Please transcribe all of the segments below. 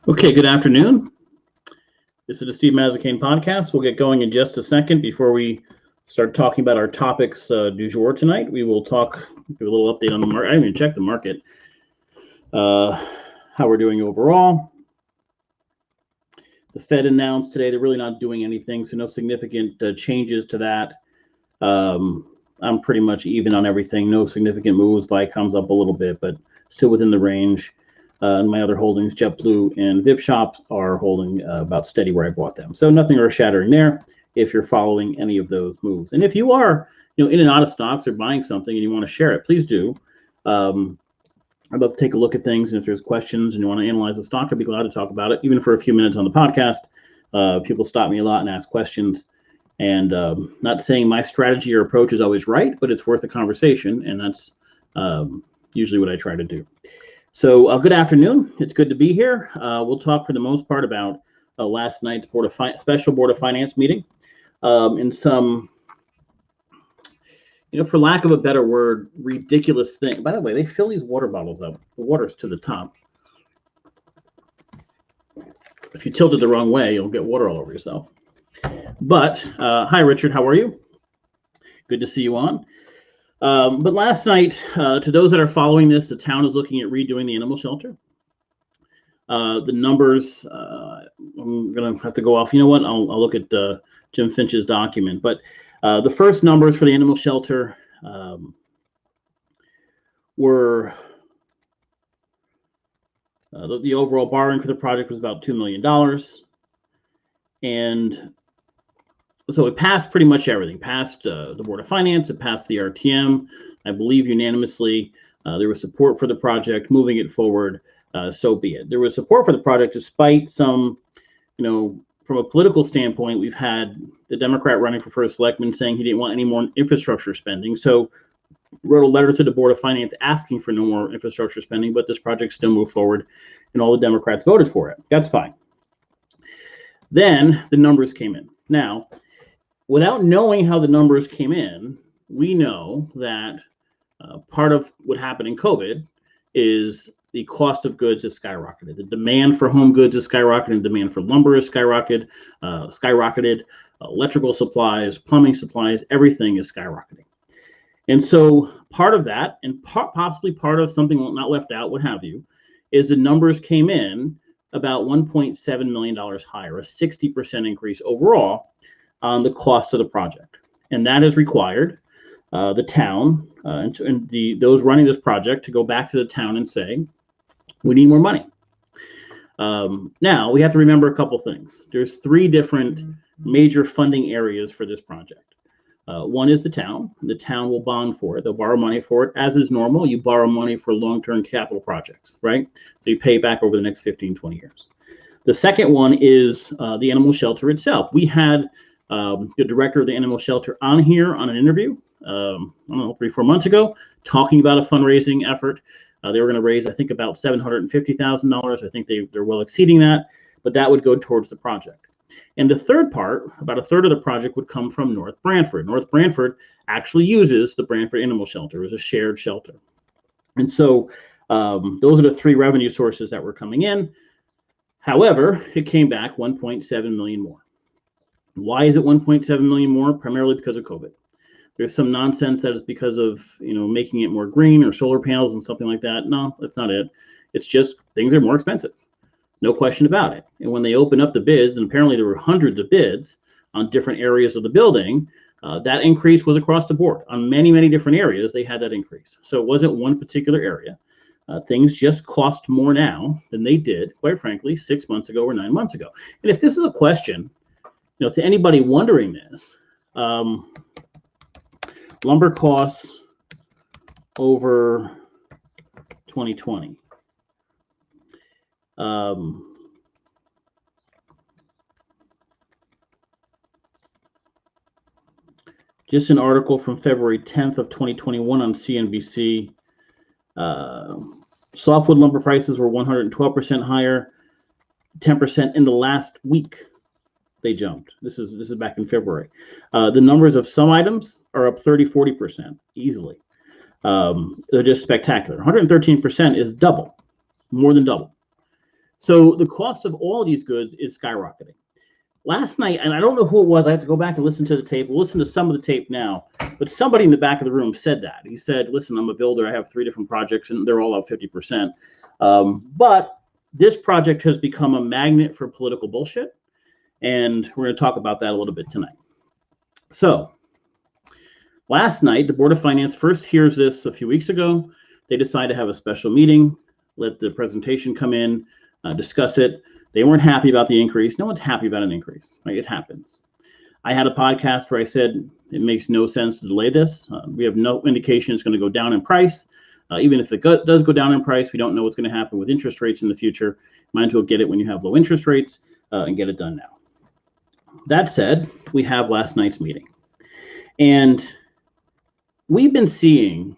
Okay, good afternoon. This is the Steve Mazzacane podcast. We'll get going in just a second. Before we start talking about our topics du jour tonight, we will give a little update on the market. I didn't even check the market, how we're doing overall. The Fed announced today they're really not doing anything, so no significant changes to that. I'm pretty much even on everything. No significant moves. Viacom's up a little bit, but still within the range. And my other holdings, JetBlue and VipShop, are holding about steady where I bought them. So nothing earth-shattering there if you're following any of those moves. And if you are, in and out of stocks or buying something and you want to share it, please do. I'd love to take a look at things, and if there's questions and you want to analyze the stock, I'd be glad to talk about it, even for a few minutes on the podcast. People stop me a lot and ask questions. And not saying my strategy or approach is always right, but it's worth a conversation, and that's usually what I try to do. So good afternoon. It's good to be here. We'll talk for the most part about last night's special Board of Finance meeting and some, for lack of a better word, ridiculous thing. By the way, they fill these water bottles up. The water's to the top. If you tilt it the wrong way, you'll get water all over yourself. But hi, Richard. How are you? Good to see you on. But last night, to those that are following this, the town is looking at redoing the animal shelter. The numbers, I'm going to have to go off. You know what? I'll look at Jim Finch's document. But the first numbers for the animal shelter were the overall borrowing for the project was about $2 million. And so it passed pretty much everything. Passed the Board of Finance. It passed the RTM. I believe unanimously. There was support for the project, moving it forward. So be it. There was support for the project despite some, from a political standpoint, we've had the Democrat running for first selectman saying he didn't want any more infrastructure spending. So wrote a letter to the Board of Finance asking for no more infrastructure spending, but this project still moved forward, and all the Democrats voted for it. That's fine. Then the numbers came in. Now, without knowing how the numbers came in, we know that part of what happened in COVID is the cost of goods has skyrocketed. The demand for home goods is skyrocketing. Demand for lumber is skyrocketed. Electrical supplies, plumbing supplies, everything is skyrocketing. And so part of that, and possibly part of something not left out, what have you, is the numbers came in about $1.7 million higher, a 60% increase overall on the cost of the project. And that has required the town and those running this project to go back to the town and say, we need more money. Now, we have to remember a couple things. There's three different major funding areas for this project. One is the town. The town will bond for it. They'll borrow money for it. As is normal, you borrow money for long-term capital projects, right? So you pay back over the next 15, 20 years. The second one is the animal shelter itself. We had the director of the animal shelter on here on an interview, I don't know, 3-4 months ago, talking about a fundraising effort. They were going to raise, I think, about $750,000. I think they're well exceeding that, but that would go towards the project. And the third part, about a third of the project, would come from North Branford. North Branford actually uses the Branford Animal Shelter as a shared shelter. And so those are the three revenue sources that were coming in. However, it came back 1.7 million more. Why is it 1.7 million more? Primarily because of COVID. There's some nonsense that is because of, making it more green or solar panels and something like that. No, that's not it. It's just things are more expensive. No question about it. And when they open up the bids, and apparently there were hundreds of bids on different areas of the building, that increase was across the board. On many, many different areas, they had that increase. So it wasn't one particular area. Things just cost more now than they did, quite frankly, 6 months ago or 9 months ago. And if this is a question, to anybody wondering this, lumber costs over 2020. Just an article from February 10th of 2021 on CNBC. Softwood lumber prices were 112% higher, 10% in the last week. They jumped. This is back in February. The numbers of some items are up 30-40% easily. They're just spectacular. 113% is double, more than double. So the cost of all of these goods is skyrocketing. Last night, and I don't know who it was, I have to go back and listen to the tape. We'll listen to some of the tape now, but somebody in the back of the room said that. He said, listen, I'm a builder. I have 3 different projects, and they're all up 50%. But this project has become a magnet for political bullshit, and we're going to talk about that a little bit tonight. So last night, the Board of Finance first hears this a few weeks ago. They decide to have a special meeting, let the presentation come in, discuss it. They weren't happy about the increase. No one's happy about an increase, right? It happens. I had a podcast where I said it makes no sense to delay this. We have no indication it's going to go down in price. Even if it does go down in price, we don't know what's going to happen with interest rates in the future. Might as well get it when you have low interest rates and get it done now. That said, we have last night's meeting. And we've been seeing,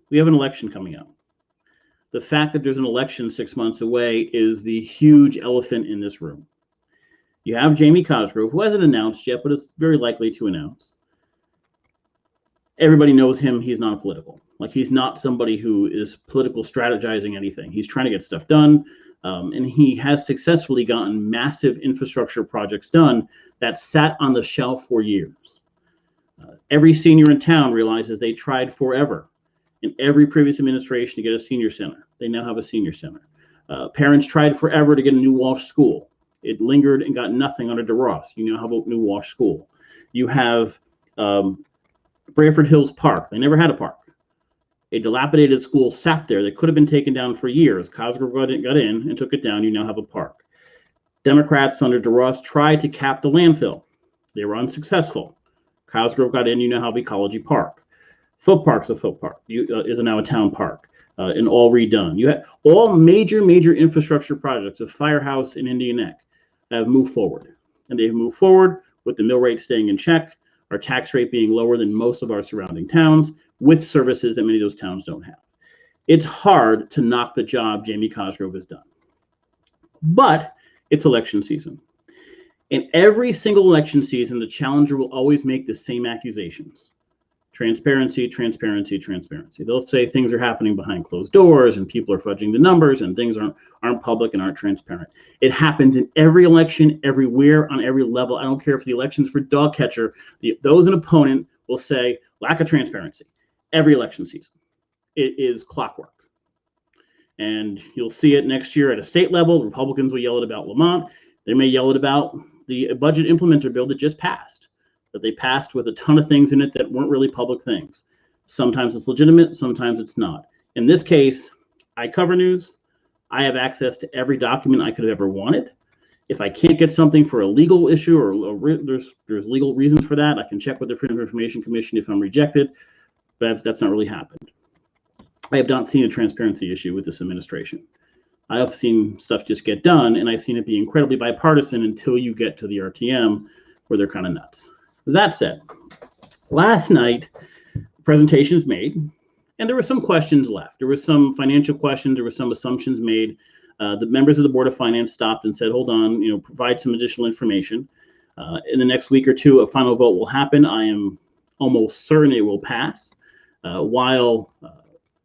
we have an election coming up. The fact that there's an election 6 months away is the huge elephant in this room. You have Jamie Cosgrove, who hasn't announced yet, but is very likely to announce. Everybody knows him. He's not political. Like, he's not somebody who is political strategizing anything. He's trying to get stuff done, and he has successfully gotten massive infrastructure projects done that sat on the shelf for years. Every senior in town realizes they tried forever in every previous administration to get a senior center. They now have a senior center. Parents tried forever to get a new Walsh school. It lingered and got nothing under DeRoss. You now have a new Walsh school. You have Branford Hills Park. They never had a park. A dilapidated school sat there that could have been taken down for years. Cosgrove got in and took it down. You now have a park. Democrats under DeRoss tried to cap the landfill. They were unsuccessful. Cosgrove got in. You now have Ecology Park. Folk Park's a folk park. Is now a town park, and all redone. You have all major infrastructure projects of Firehouse and Indian Neck have moved forward, and they've moved forward with the mill rate staying in check, our tax rate being lower than most of our surrounding towns, with services that many of those towns don't have. It's hard to knock the job Jamie Cosgrove has done, but it's election season. In every single election season, the challenger will always make the same accusations. Transparency, transparency, transparency. They'll say things are happening behind closed doors and people are fudging the numbers and things aren't public and aren't transparent. It happens in every election, everywhere, on every level. I don't care if the election's for dog catcher. Those an opponent will say lack of transparency. Every election season. It is clockwork. And you'll see it next year at a state level. Republicans will yell it about Lamont. They may yell it about the budget implementer bill that just passed. That they passed with a ton of things in it that weren't really public things. Sometimes it's legitimate, sometimes it's not. In this case, I cover news. I have access to every document I could have ever wanted. If I can't get something for a legal issue or there's legal reasons for that, I can check with the Freedom of Information Commission if I'm rejected, but that's not really happened. I have not seen a transparency issue with this administration. I have seen stuff just get done, and I've seen it be incredibly bipartisan until you get to the RTM, where they're kind of nuts. That said, last night, presentations made, and there were some questions left. There were some financial questions. There were some assumptions made. The members of the Board of Finance stopped and said, hold on, provide some additional information. In the next week or two, a final vote will happen. I am almost certain it will pass. While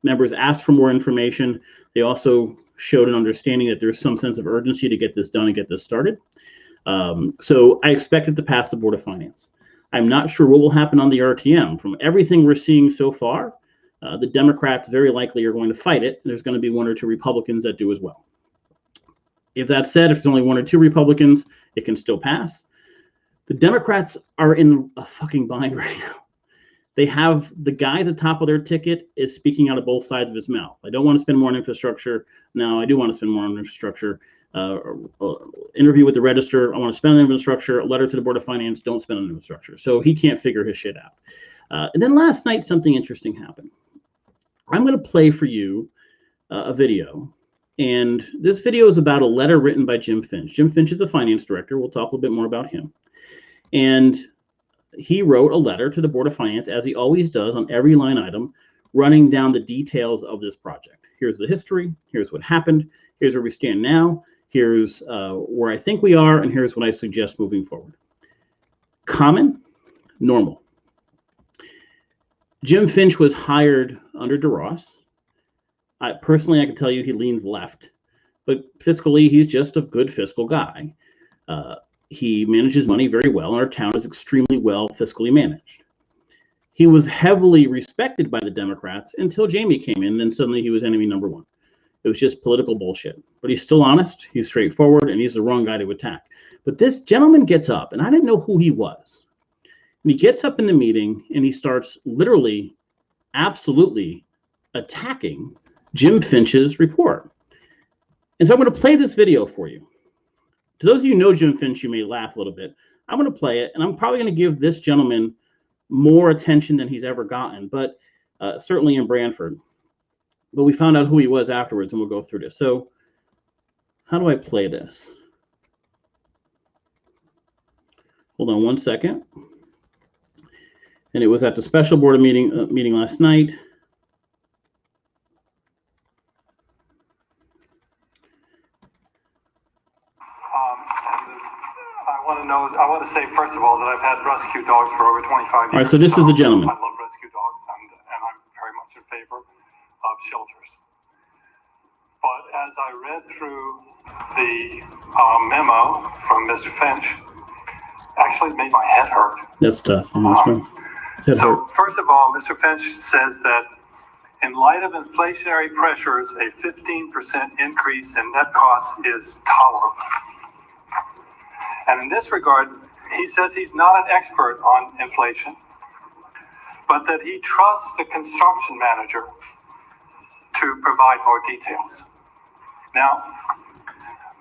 members asked for more information, they also showed an understanding that there's some sense of urgency to get this done and get this started. So I expect it to pass the Board of Finance. I'm not sure what will happen on the RTM. From everything we're seeing so far, the Democrats very likely are going to fight it. There's going to be 1 or 2 Republicans that do as well. If that's said, if there's only 1 or 2 Republicans, it can still pass. The Democrats are in a fucking bind right now. They have the guy at the top of their ticket is speaking out of both sides of his mouth. I don't want to spend more on infrastructure. No, I do want to spend more on infrastructure. Interview with the Register. I want to spend on infrastructure. A letter to the Board of Finance. Don't spend on infrastructure. So he can't figure his shit out. And then last night, something interesting happened. I'm going to play for you a video. And this video is about a letter written by Jim Finch. Jim Finch is the finance director. We'll talk a little bit more about him. And he wrote a letter to the Board of Finance, as he always does on every line item, running down the details of this project. Here's the history. Here's what happened. Here's where we stand now. Here's where I think we are, and here's what I suggest moving forward. Common, normal. Jim Finch was hired under DeRoss. Personally, I can tell you he leans left. but fiscally, he's just a good fiscal guy. He manages money very well, and our town is extremely well fiscally managed. He was heavily respected by the Democrats until Jamie came in, and then suddenly he was enemy number one. It was just political bullshit. But he's still honest, he's straightforward, and he's the wrong guy to attack. But this gentleman gets up, and I didn't know who he was. And he gets up in the meeting, and he starts literally, absolutely attacking Jim Finch's report. And so I'm going to play this video for you. To those of you who know Jim Finch, you may laugh a little bit. I'm going to play it, and I'm probably going to give this gentleman more attention than he's ever gotten, but certainly in Branford. But we found out who he was afterwards, and we'll go through this. So how do I play this? Hold on one second. And it was at the special board meeting last night. I want to say, first of all, that I've had rescue dogs for over 25 years. All right, so this is the gentleman. I love rescue dogs, and I'm very much in favor of shelters. But as I read through the memo from Mr. Finch, actually it made my head hurt. That's tough. So first of all, Mr. Finch says that in light of inflationary pressures, a 15% increase in net costs is tolerable. And in this regard, he says he's not an expert on inflation, but that he trusts the construction manager to provide more details. Now,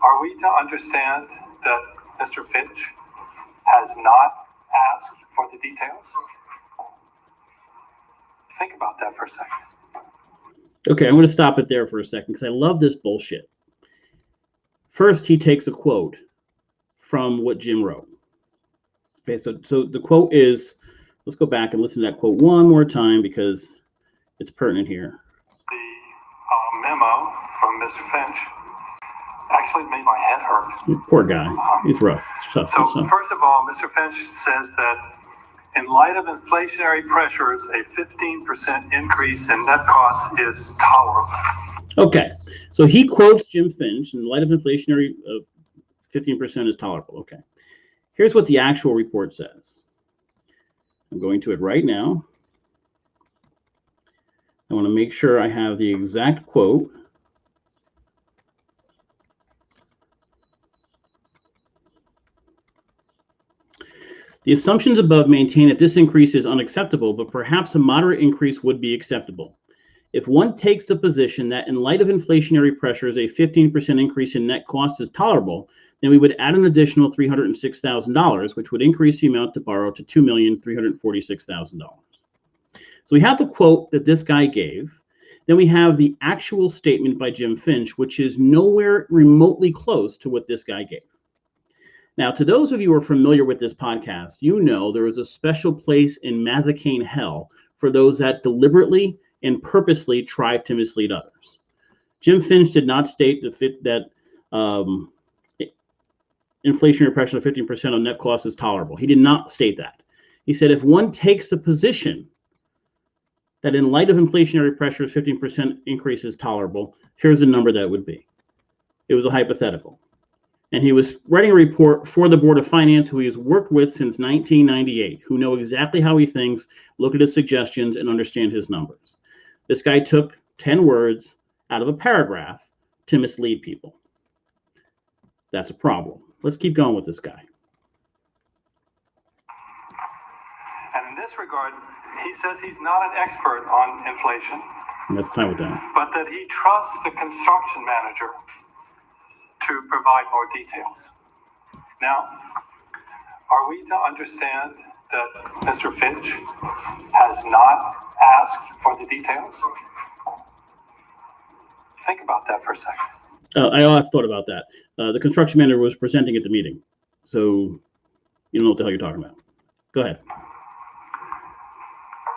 are we to understand that Mr. Finch has not asked for the details? Think about that for a second. Okay, I'm going to stop it there for a second because I love this bullshit. First, he takes a quote from what Jim wrote. Okay, so the quote is, let's go back and listen to that quote one more time because it's pertinent here. The memo from Mr. Finch actually made my head hurt. Poor guy. He's rough. It's tough. So first of all, Mr. Finch says that in light of inflationary pressures, a 15% increase in net costs is tolerable. Okay, so he quotes Jim Finch, in light of inflationary 15% is tolerable. Okay. Here's what the actual report says. I'm going to it right now. I want to make sure I have the exact quote. The assumptions above maintain that this increase is unacceptable, but perhaps a moderate increase would be acceptable. If one takes the position that in light of inflationary pressures, a 15% increase in net cost is tolerable, then we would add an additional $306,000, which would increase the amount to borrow to $2,346,000. So we have the quote that this guy gave. Then we have the actual statement by Jim Finch, which is nowhere remotely close to what this guy gave. Now, to those of you who are familiar with this podcast, you know there is a special place in Mazikane hell for those that deliberately and purposely try to mislead others. Jim Finch did not state that inflationary pressure of 15% on net cost is tolerable. He did not state that. He said if one takes the position that in light of inflationary pressures, 15% increase is tolerable, here's the number that would be. It was a hypothetical. And he was writing a report for the Board of Finance, who he has worked with since 1998, who know exactly how he thinks, look at his suggestions, and understand his numbers. This guy took 10 words out of a paragraph to mislead people. That's a problem. Let's keep going with this guy. And in this regard, he says he's not an expert on inflation. And that's fine with that. But that he trusts the construction manager to provide more details. Now, are we to understand that Mr. Finch has not asked for the details? Think about that for a second. I have thought about that. The construction manager was presenting at the meeting, so you don't know what the hell you're talking about. Go ahead.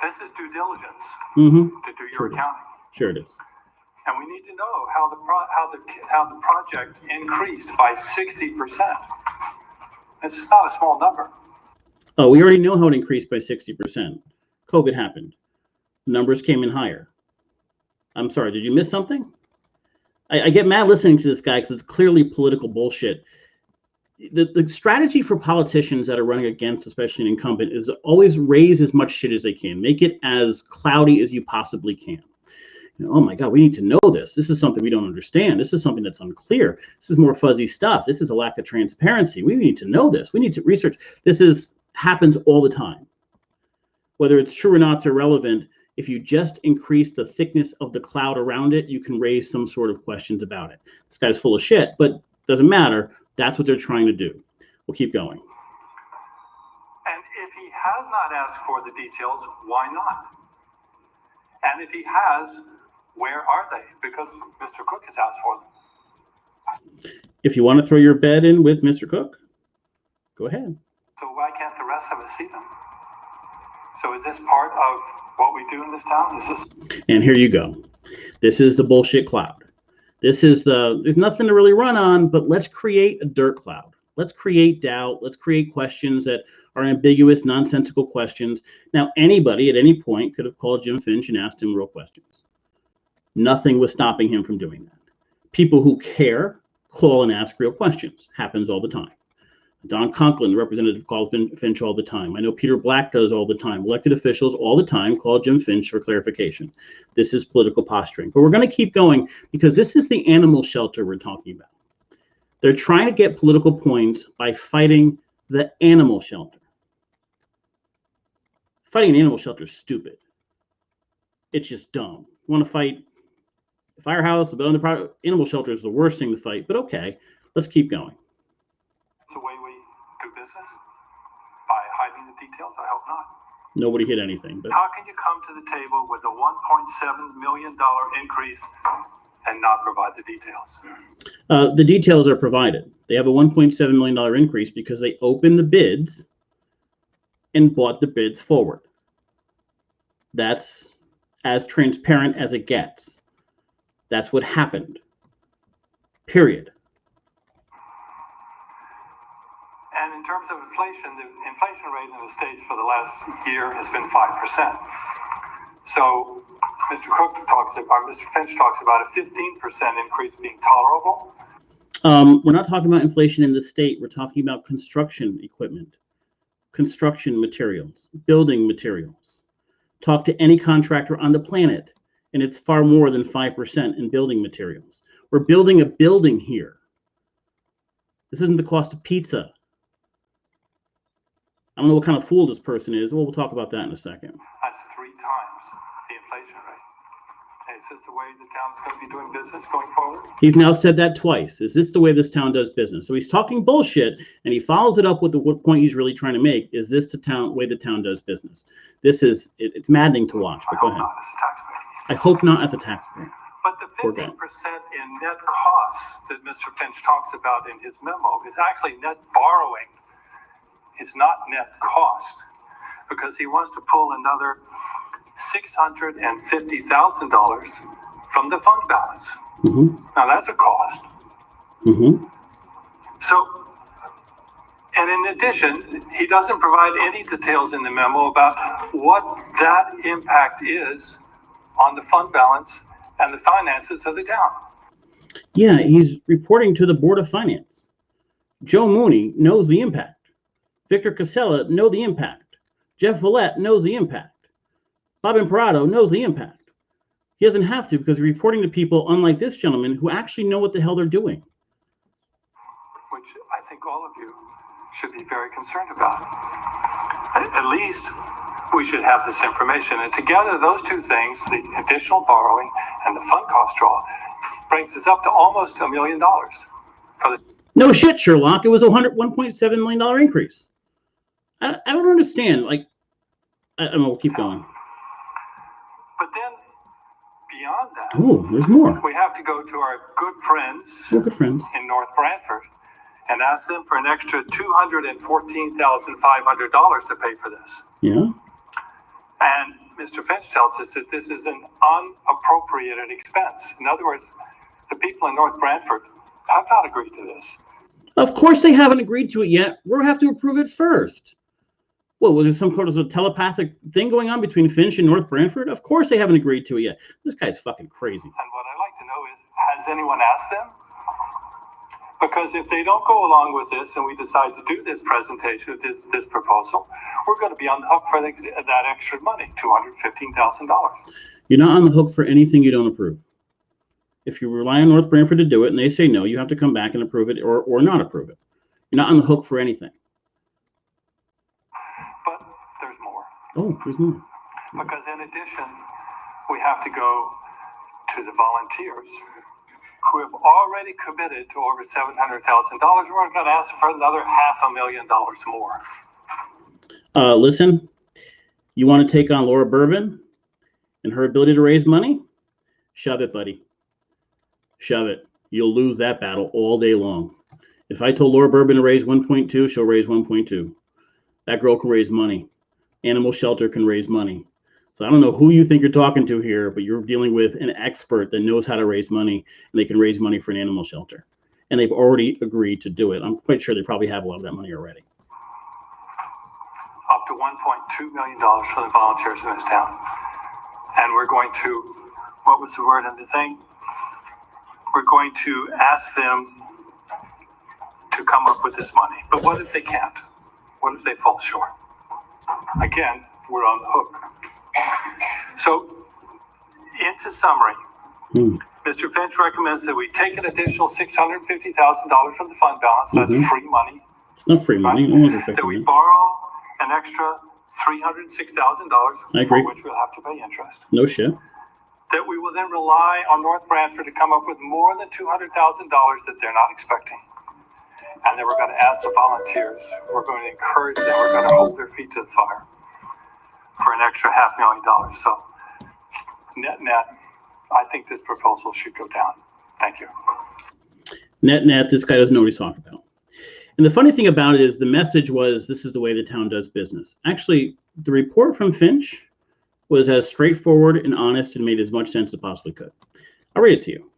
This is due diligence to do your accounting. Sure it is. And we need to know how the project increased by 60%. This is not a small number. Oh, we already know how it increased by 60%. COVID happened. Numbers came in higher. I'm sorry, did you miss something? I get mad listening to this guy because it's clearly political bullshit. The strategy for politicians that are running against, especially an incumbent, is always raise as much shit as they can. Make it as cloudy as you possibly can. Oh my God, we need to know this. This is something we don't understand. This is something that's unclear. This is more fuzzy stuff. This is a lack of transparency. We need to know this. We need to research. Happens all the time. Whether it's true or not, it's irrelevant. If you just increase the thickness of the cloud around it, you can raise some sort of questions about it. This guy's full of shit, but doesn't matter. That's what they're trying to do. We'll keep going. And if he has not asked for the details, why not? And if he has, where are they? Because Mr. Cook has asked for them. If you want to throw your bed in with Mr. Cook, go ahead. So why can't the rest of us see them? So is this part of what we do in this town? And here you go. This is the bullshit cloud. There's nothing to really run on, but let's create a dirt cloud. Let's create doubt. Let's create questions that are ambiguous, nonsensical questions. Now, anybody at any point could have called Jim Finch and asked him real questions. Nothing was stopping him from doing that. People who care call and ask real questions. Happens all the time. Don Conklin, the representative, calls Finch all the time. I know Peter Black does all the time. Elected officials all the time call Jim Finch for clarification. This is political posturing. But we're going to keep going because this is the animal shelter we're talking about. They're trying to get political points by fighting the animal shelter. Fighting an animal shelter is stupid. It's just dumb. You want to fight a firehouse, the animal shelter is the worst thing to fight, but okay, let's keep going. It's the way we do business? By hiding the details? I hope not. Nobody hit anything. But how can you come to the table with a $1.7 million increase and not provide the details? The details are provided. They have a $1.7 million increase because they opened the bids and bought the bids forward. That's as transparent as it gets. That's what happened. Period. And in terms of inflation, the inflation rate in the States for the last year has been 5%. So Mr. Finch talks about a 15% increase being tolerable. We're not talking about inflation in the state. We're talking about construction equipment, construction materials, building materials. Talk to any contractor on the planet, and it's far more than 5% in building materials. We're building a building here. This isn't the cost of pizza. I don't know what kind of fool this person is. Well, we'll talk about that in a second. That's 3 times the inflation rate. Is this the way the town's going to be doing business going forward? He's now said that twice. Is this the way this town does business? So he's talking bullshit, and he follows it up with what point he's really trying to make. Is this the way the town does business? It's maddening to watch, but go ahead. Not as a taxpayer. I hope not as a taxpayer. But the 15% in net costs that Mr. Finch talks about in his memo is actually net borrowing. It's not net cost, because he wants to pull another $650,000 from the fund balance. Mm-hmm. Now that's a cost. Mm-hmm. So, and in addition, he doesn't provide any details in the memo about what that impact is on the fund balance and the finances of the town. Yeah, he's reporting to the Board of Finance. Joe Mooney knows the impact. Victor Casella knows the impact. Jeff Villette knows the impact. Bob Imparato knows the impact. He doesn't have to because he's reporting to people, unlike this gentleman, who actually know what the hell they're doing. Which I think all of you should be very concerned about. At least we should have this information. And together, those two things, the additional borrowing and the fund cost draw, brings us up to almost $1 million. No shit, Sherlock. It was a $1.7 million increase. I don't understand. Like, I don't know. We'll keep going. But then, beyond that, there's more. We have to go to our good friends, in North Branford and ask them for an extra $214,500 to pay for this. Yeah. And Mr. Finch tells us that this is an unappropriated expense. In other words, the people in North Branford have not agreed to this. Of course they haven't agreed to it yet. We'll have to approve it first. What, was there some sort of telepathic thing going on between Finch and North Branford? Of course they haven't agreed to it yet. This guy's fucking crazy. And what I'd like to know is, Has anyone asked them? Because if they don't go along with this and we decide to do this presentation, this proposal, we're going to be on the hook for that extra money, $215,000. You're not on the hook for anything you don't approve. If you rely on North Branford to do it and they say no, you have to come back and approve it or not approve it. You're not on the hook for anything. But there's more. Oh, there's more. Because in addition, we have to go to the volunteers who have already committed to over $700,000. We're going to ask for another $500,000 more. Listen, you want to take on Laura Bourbon and her ability to raise money? Shove it, buddy. Shove it. You'll lose that battle all day long. If I told Laura Bourbon to raise 1.2, she'll raise 1.2. That girl can raise money. Animal shelter can raise money. So I don't know who you think you're talking to here, but you're dealing with an expert that knows how to raise money, and they can raise money for an animal shelter. And they've already agreed to do it. I'm quite sure they probably have a lot of that money already. Up to $1.2 million for the volunteers in this town. And we're going to, what was the word in the thing? We're going to ask them to come up with this money. But what if they can't? What if they fall short? Again, we're on the hook. So, into summary, Mr. Finch recommends that we take an additional $650,000 from the fund balance. That's free money. It's not free money. Right? That we borrow an extra $306,000 for which we'll have to pay interest. No shit. That we will then rely on North Branford to come up with more than $200,000 that they're not expecting. And then we're going to ask the volunteers. We're going to encourage them. We're going to hold their feet to the fire for an extra $500,000. So, net, I think this proposal should go down. Thank you. Net, this guy doesn't know what he's talking about. And the funny thing about it is the message was, this is the way the town does business. Actually, the report from Finch was as straightforward and honest and made as much sense as it possibly could. I'll read it to you.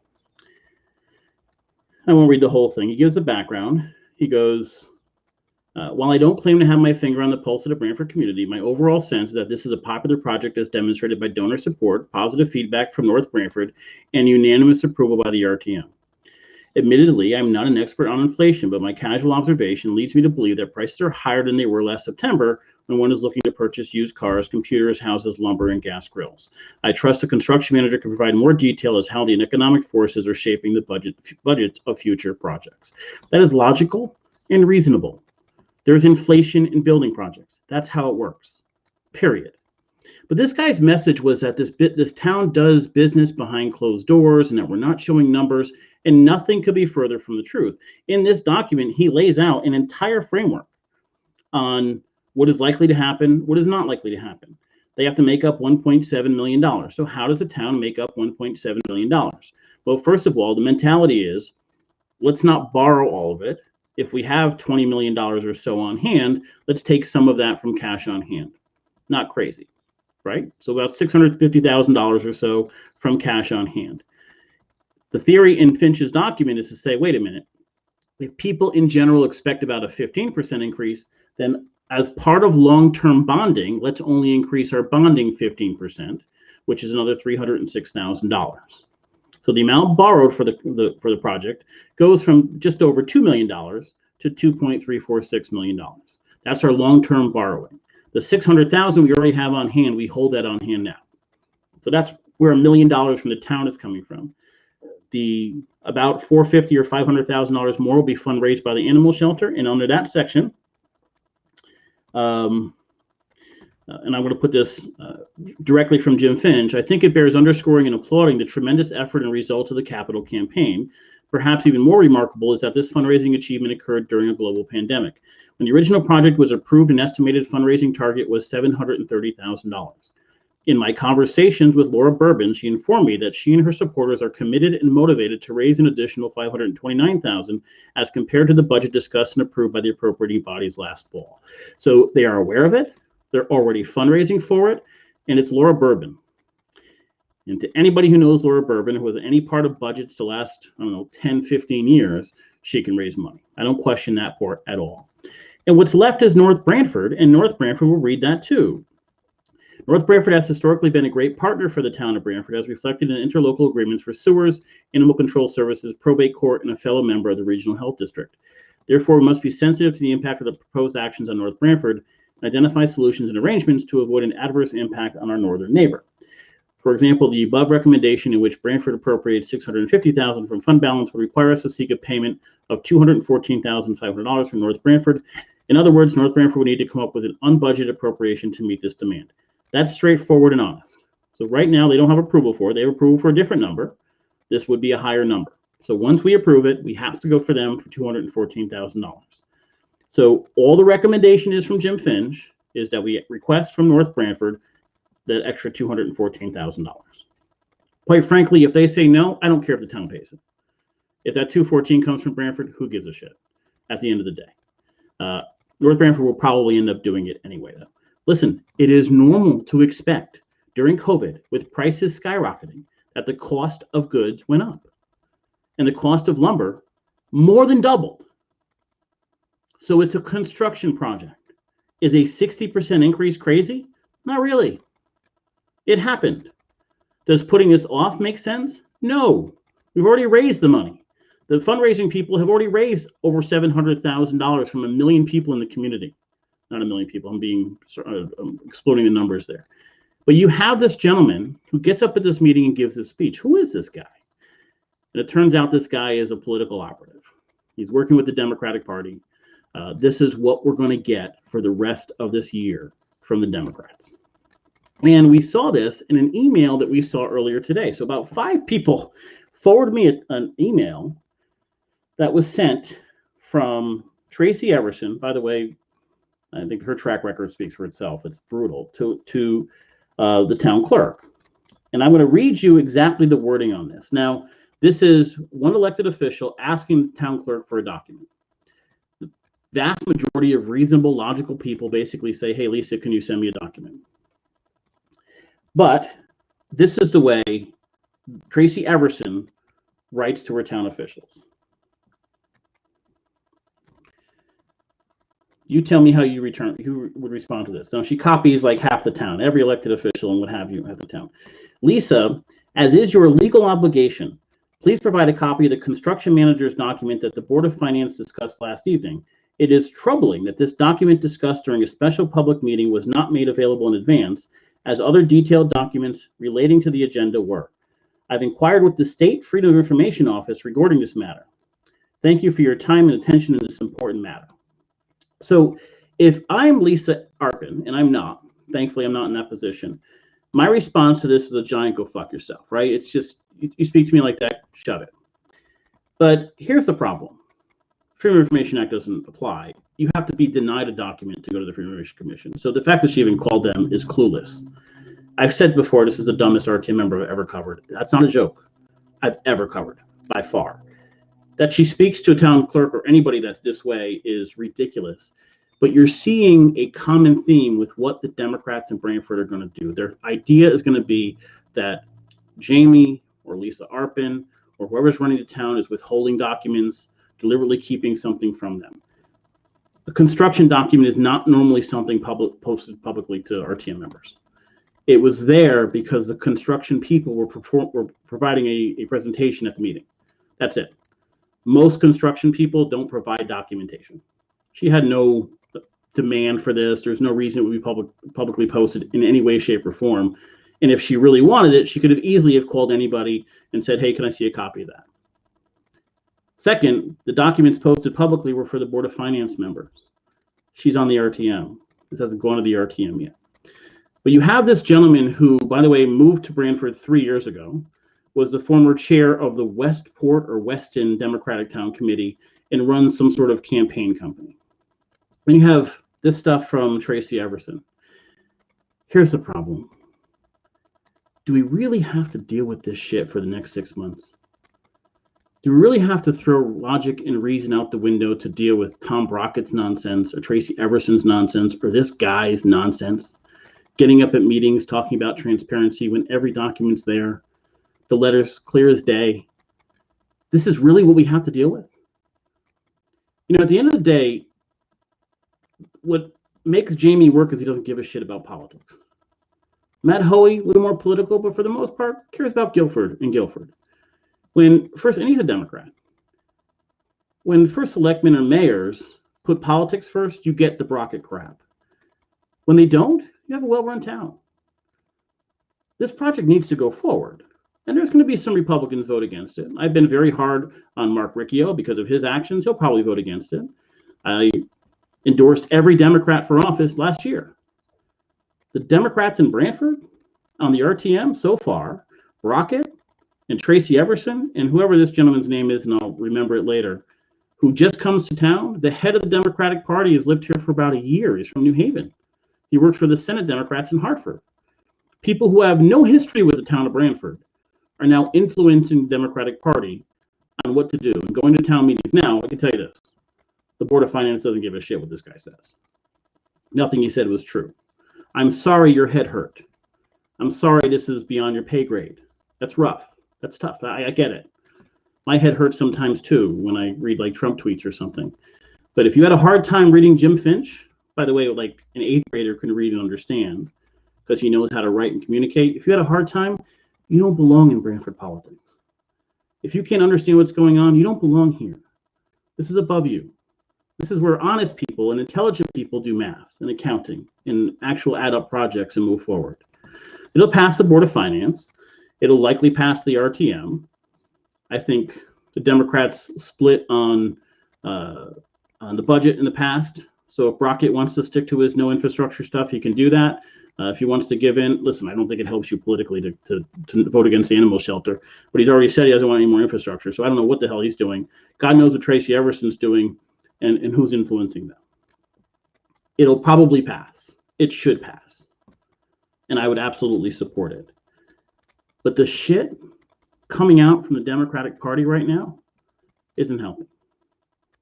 I won't read the whole thing. He gives the background. He goes, while I don't claim to have my finger on the pulse of the Branford community, my overall sense is that this is a popular project as demonstrated by donor support, positive feedback from North Branford, and unanimous approval by the RTM. Admittedly, I'm not an expert on inflation, but my casual observation leads me to believe that prices are higher than they were last September when one is looking to purchase used cars, computers, houses, lumber, and gas grills. I trust the construction manager can provide more detail as how the economic forces are shaping the budgets of future projects. That is logical and reasonable. There's inflation in building projects. That's how it works, period. But this guy's message was that this town does business behind closed doors and that we're not showing numbers, and nothing could be further from the truth. In this document, he lays out an entire framework on what is likely to happen, what is not likely to happen. They have to make up $1.7 million. So how does a town make up $1.7 million? Well, first of all, the mentality is, let's not borrow all of it. If we have $20 million or so on hand, let's take some of that from cash on hand. Not crazy, right? So about $650,000 or so from cash on hand. The theory in Finch's document is to say, wait a minute, if people in general expect about a 15% increase, then as part of long-term bonding, let's only increase our bonding 15%, which is another $306,000. So the amount borrowed for the project goes from just over $2 million to $2.346 million. That's our long-term borrowing. The $600,000 we already have on hand, we hold that on hand now. So that's where $1 million from the town is coming from. The about $450,000 or $500,000 more will be fundraised by the animal shelter, and under that section, and I'm going to put this directly from Jim Finch, I think it bears underscoring and applauding the tremendous effort and results of the capital campaign. Perhaps even more remarkable is that this fundraising achievement occurred during a global pandemic. When the original project was approved, an estimated fundraising target was $730,000. In my conversations with Laura Bourbon, she informed me that she and her supporters are committed and motivated to raise an additional $529,000 as compared to the budget discussed and approved by the appropriating bodies last fall. So they are aware of it. They're already fundraising for it, and it's Laura Bourbon. And to anybody who knows Laura Bourbon, who has any part of budgets the last, 10, 15 years, she can raise money. I don't question that part at all. And what's left is North Branford, and North Branford will read that too. North Branford has historically been a great partner for the town of Branford, as reflected in interlocal agreements for sewers, animal control services, probate court, and a fellow member of the Regional Health District. Therefore, we must be sensitive to the impact of the proposed actions on North Branford and identify solutions and arrangements to avoid an adverse impact on our northern neighbor. For example, the above recommendation, in which Branford appropriates $650,000 from fund balance, would require us to seek a payment of $214,500 from North Branford. In other words, North Branford would need to come up with an unbudgeted appropriation to meet this demand. That's straightforward and honest. So right now, they don't have approval for it. They have approval for a different number. This would be a higher number. So once we approve it, we have to go for them for $214,000. So all the recommendation is from Jim Finch is that we request from North Branford that extra $214,000. Quite frankly, if they say no, I don't care if the town pays it. If that 214 comes from Branford, who gives a shit at the end of the day? North Branford will probably end up doing it anyway, though. Listen, it is normal to expect during COVID, with prices skyrocketing, that the cost of goods went up. And the cost of lumber more than doubled. So it's a construction project. Is a 60% increase crazy? Not really. It happened. Does putting this off make sense? No. We've already raised the money. The fundraising people have already raised over $700,000 from 1 million people in the community. Not 1 million people. I'm exploding the numbers there. But you have this gentleman who gets up at this meeting and gives this speech. Who is this guy? And it turns out this guy is a political operative. He's working with the Democratic Party. This is what we're going to get for the rest of this year from the Democrats. And we saw this in an email that we saw earlier today. So about 5 people forwarded me an email that was sent from Tracy Everson. By the way, I think her track record speaks for itself. It's brutal, to the town clerk. And I'm going to read you exactly the wording on this. Now, this is one elected official asking the town clerk for a document. The vast majority of reasonable, logical people basically say, hey, Lisa, can you send me a document? But this is the way Tracy Everson writes to her town officials. You tell me how you would respond to this. Now, she copies like half the town, every elected official and what have you at the town. Lisa, as is your legal obligation, please provide a copy of the construction manager's document that the Board of Finance discussed last evening. It is troubling that this document discussed during a special public meeting was not made available in advance, as other detailed documents relating to the agenda were. I've inquired with the State Freedom of Information Office regarding this matter. Thank you for your time and attention in this important matter. So if I'm Lisa Arpin, and I'm not, thankfully I'm not in that position, my response to this is a giant go fuck yourself, right? It's just, you speak to me like that, shut it. But here's the problem. Freedom of Information Act doesn't apply. You have to be denied a document to go to the Freedom of Information Commission. So the fact that she even called them is clueless. I've said before, this is the dumbest RTM member I've ever covered. That's not a joke I've ever covered, by far. That she speaks to a town clerk or anybody that's this way is ridiculous. But you're seeing a common theme with what the Democrats in Branford are going to do. Their idea is going to be that Jamie or Lisa Arpin or whoever's running the town is withholding documents, deliberately keeping something from them. A construction document is not normally something posted publicly to RTM members. It was there because the construction people were providing a presentation at the meeting. That's it. Most construction people don't provide documentation. She had no demand for this. There's no reason it would be publicly posted in any way, shape, or form. And if she really wanted it, she could have easily have called anybody and said, hey, can I see a copy of that? Second, the documents posted publicly were for the Board of Finance members. She's on the RTM. This hasn't gone to the RTM yet. But you have this gentleman who, by the way, moved to Branford 3 years ago, was the former chair of the Westport or Weston Democratic Town Committee and runs some sort of campaign company. Then you have this stuff from Tracy Everson. Here's the problem. Do we really have to deal with this shit for the next 6 months? Do we really have to throw logic and reason out the window to deal with Tom Brockett's nonsense or Tracy Everson's nonsense or this guy's nonsense? Getting up at meetings, talking about transparency when every document's there, the letter's clear as day. This is really what we have to deal with. You know, at the end of the day, what makes Jamie work is he doesn't give a shit about politics. Matt Hoey, a little more political, but for the most part, cares about Guilford and Guilford. And he's a Democrat. When first selectmen or mayors put politics first, you get the Brockett crap. When they don't, you have a well-run town. This project needs to go forward. And there's going to be some Republicans vote against it. I've been very hard on Mark Riccio because of his actions. He'll probably vote against it. I endorsed every Democrat for office last year. The Democrats in Brantford on the RTM so far, Brockett and Tracy Everson and whoever this gentleman's name is, and I'll remember it later, who just comes to town. The head of the Democratic Party has lived here for about a year. He's from New Haven. He works for the Senate Democrats in Hartford. People who have no history with the town of Brantford are now influencing the Democratic Party on what to do and going to town meetings. Now, I can tell you this. The Board of Finance doesn't give a shit what this guy says. Nothing he said was true. I'm sorry your head hurt. I'm sorry this is beyond your pay grade. That's rough. That's tough. I get it. My head hurts sometimes too when I read like Trump tweets or something. But if you had a hard time reading Jim Finch, by the way, like an 8th grader can read and understand because he knows how to write and communicate. If you had a hard time, you don't belong in Brantford politics. If you can't understand what's going on, you don't belong here. This is above you. This is where honest people and intelligent people do math and accounting and actual add up projects and move forward. It'll pass the Board of Finance. It'll likely pass the RTM. I think the Democrats split on the budget in the past. So if Brockett wants to stick to his no infrastructure stuff, he can do that. If he wants to give in, listen, I don't think it helps you politically to vote against the animal shelter, but he's already said he doesn't want any more infrastructure. So I don't know what the hell he's doing. God knows what Tracy Everson's doing and who's influencing them. It'll probably pass. It should pass. And I would absolutely support it. But the shit coming out from the Democratic Party right now isn't helping.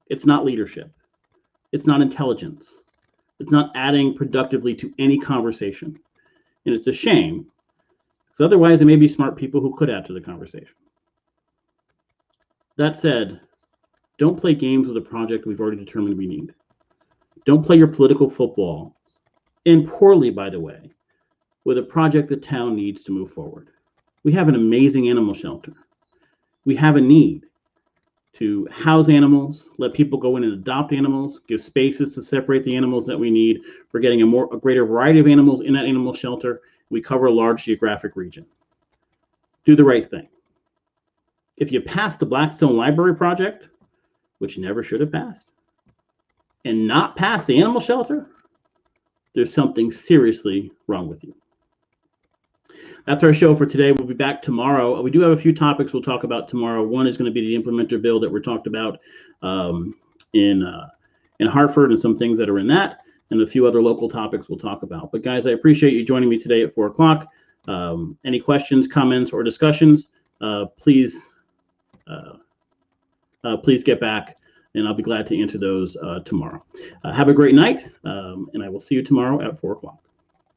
It's not leadership. It's not intelligence. It's not adding productively to any conversation. And it's a shame, because otherwise there may be smart people who could add to the conversation. That said, don't play games with a project we've already determined we need. Don't play your political football, and poorly, by the way, with a project the town needs to move forward. We have an amazing animal shelter. We have a need to house animals, let people go in and adopt animals, give spaces to separate the animals that we need. We're getting a greater variety of animals in that animal shelter. We cover a large geographic region. Do the right thing. If you pass the Blackstone Library project, which never should have passed, and not pass the animal shelter, there's something seriously wrong with you. That's our show for today. We'll be back tomorrow. We do have a few topics we'll talk about tomorrow. One is going to be the implementer bill that we talked about in Hartford and some things that are in that, and a few other local topics we'll talk about. But guys, I appreciate you joining me today at 4 o'clock. Any questions, comments, or discussions, please get back, and I'll be glad to answer those tomorrow. Have a great night, and I will see you tomorrow at 4 o'clock.